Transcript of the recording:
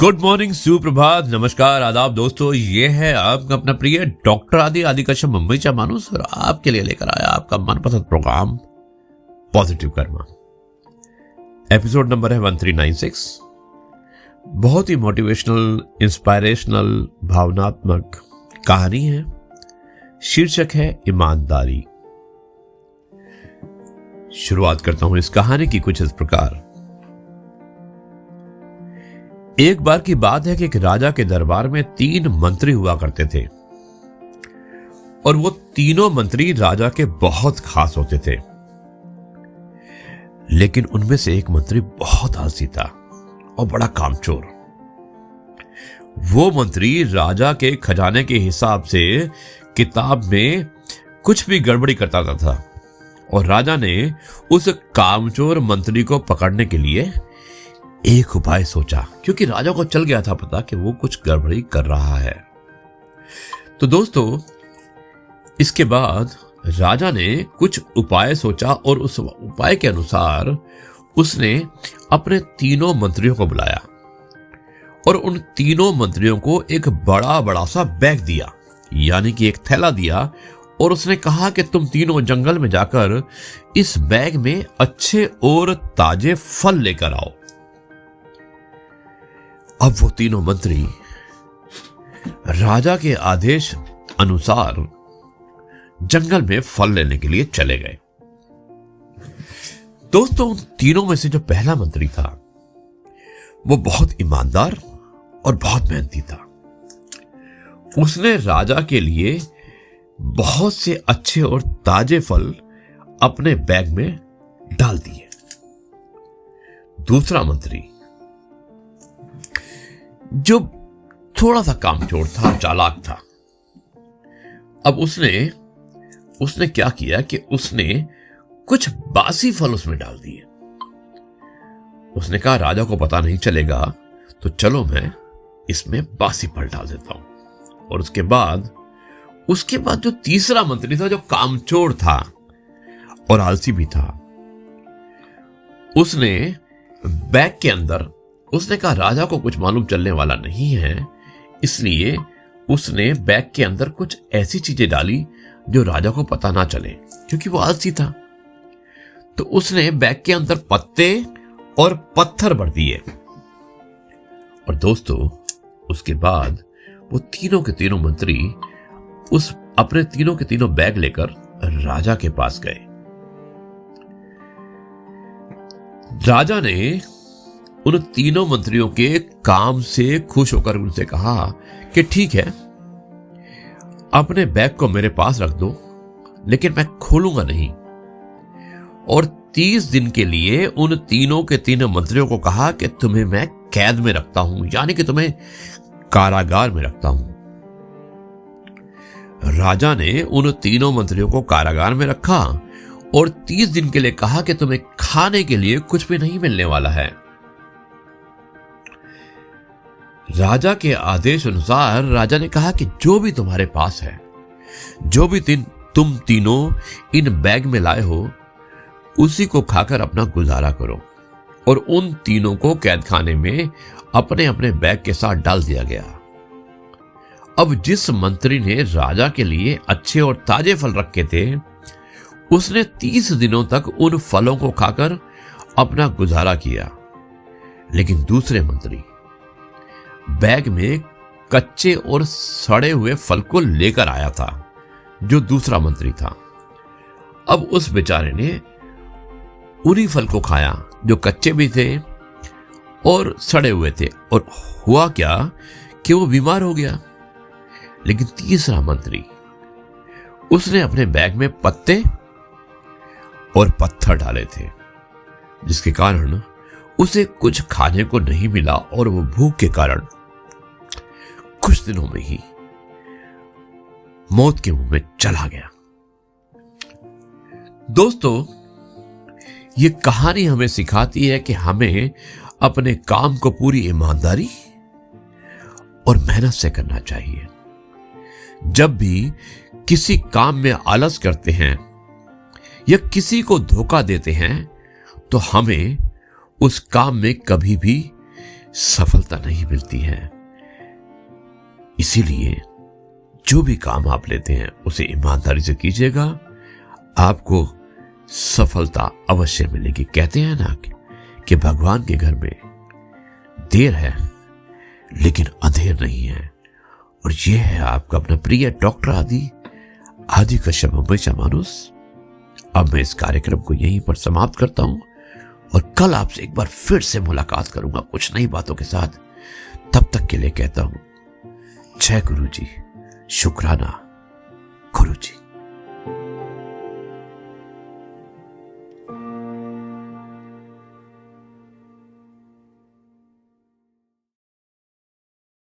Good morning, सुप्रभात, नमस्कार, आदाब दोस्तों। ये है आपका अपना प्रिय डॉक्टर आदि कश्यप मुंबईचा माणूस और आपके लिए लेकर आया आपका मनपसंद programme positive karma. Episode number है 1396। बहुत ही मोटिवेशनल, इंस्पायरेशनल, भावनात्मक कहानी है। शीर्षक है ईमानदारी। शुरुआत करता हूं इस कहानी की कुछ इस प्रकार। एक बार की बात है कि एक राजा के दरबार में 3 मंत्री हुआ करते थे और वो तीनों मंत्री राजा के बहुत खास होते थे। लेकिन उनमें से एक मंत्री बहुत आलसी था और बड़ा कामचोर। वो मंत्री राजा के खजाने के हिसाब से किताब में कुछ भी गड़बड़ी करता था और राजा ने उस कामचोर मंत्री को पकड़ने के लिए एक उपाय सोचा, क्योंकि राजा को चल गया था पता कि वो कुछ गड़बड़ी कर रहा है। तो दोस्तों, इसके बाद राजा ने कुछ उपाय सोचा और उस उपाय के अनुसार उसने अपने तीनों मंत्रियों को बुलाया और उन तीनों मंत्रियों को एक बड़ा सा बैग दिया, यानी कि एक थैला दिया, और उसने कहा कि तुम तीनों जंगल में जाकर इस बैग में अच्छे और ताजे फल लेकर आओ। अब वो तीनों मंत्री राजा के आदेश अनुसार जंगल में फल लेने के लिए चले गए। दोस्तों, उन तीनों में से जो पहला मंत्री था वो बहुत ईमानदार और बहुत मेहनती था। उसने राजा के लिए बहुत से अच्छे और ताजे फल अपने बैग में डाल दिए। दूसरा मंत्री जो थोड़ा सा कामचोर था, चालाक था, अब उसने क्या किया कि उसने कुछ बासी फल उसमें डाल दिए। उसने कहा राजा को पता नहीं चलेगा, तो चलो मैं इसमें बासी फल डाल देता हूं। और उसके बाद जो तीसरा मंत्री था, जो कामचोर था और आलसी भी था, उसने बैग के अंदर उसने कहा राजा को कुछ मालूम चलने वाला नहीं है, इसलिए उसने बैग के अंदर कुछ ऐसी चीजें डाली जो राजा को पता ना चले, क्योंकि वो आलसी था। तो उसने बैग के अंदर पत्ते और पत्थर भर दिए। और दोस्तों, उसके बाद वो तीनों के तीनों मंत्री अपने तीनों के तीनों बैग लेकर राजा के पास गए। राजा ने उन तीनों मंत्रियों के काम से खुश होकर उनसे कहा कि ठीक है, अपने बैग को मेरे पास रख दो, लेकिन मैं खोलूंगा नहीं। और 30 दिन के लिए उन तीनों के तीनों मंत्रियों को कहा कि तुम्हें मैं कैद में रखता हूं, यानी कि तुम्हें कारागार में रखता हूं। राजा ने उन तीनों मंत्रियों को कारागार में रखा और 30 दिन के लिए कहा कि तुम्हें खाने के लिए कुछ भी नहीं मिलने वाला है। राजा के आदेश अनुसार राजा ने कहा कि जो भी तुम्हारे पास है, जो भी तुम तीनों इन बैग में लाए हो, उसी को खाकर अपना गुजारा करो। और उन तीनों को कैद खाने में अपने अपने बैग के साथ डाल दिया गया। अब जिस मंत्री ने राजा के लिए अच्छे और ताजे फल रखे थे, उसने 30 दिनों तक उन फलों को खाकर अपना गुजारा किया। लेकिन दूसरे मंत्री बैग में कच्चे और सड़े हुए फल को लेकर आया था, जो दूसरा मंत्री था। अब उस बेचारे ने उन्हीं फल को खाया जो कच्चे भी थे और सड़े हुए थे, और हुआ क्या कि वो बीमार हो गया। लेकिन तीसरा मंत्री, उसने अपने बैग में पत्ते और पत्थर डाले थे, जिसके कारण उसे कुछ खाने को नहीं मिला और वो भूख के कारण कुछ दिनों में ही मौत के मुंह में चला गया। दोस्तों, ये कहानी हमें सिखाती है कि हमें अपने काम को पूरी ईमानदारी और मेहनत से करना चाहिए। जब भी किसी काम में आलस करते हैं या किसी को धोखा देते हैं, तो हमें उस काम में कभी भी सफलता नहीं मिलती है। इसीलिए जो भी काम आप लेते हैं उसे ईमानदारी से कीजिएगा, आपको सफलता अवश्य मिलेगी। कहते हैं ना कि भगवान के घर में देर है लेकिन अंधेर नहीं है। और यह है आपका अपना प्रिय डॉक्टर आदि कश्यप, हमेशा मानुस। अब मैं इस कार्यक्रम को यहीं पर समाप्त करता हूं और कल आपसे एक बार फिर से मुलाकात करूंगा कुछ नई बातों के साथ। तब तक के लिए कहता हूं जय गुरु जी, शुक्राना गुरु जी।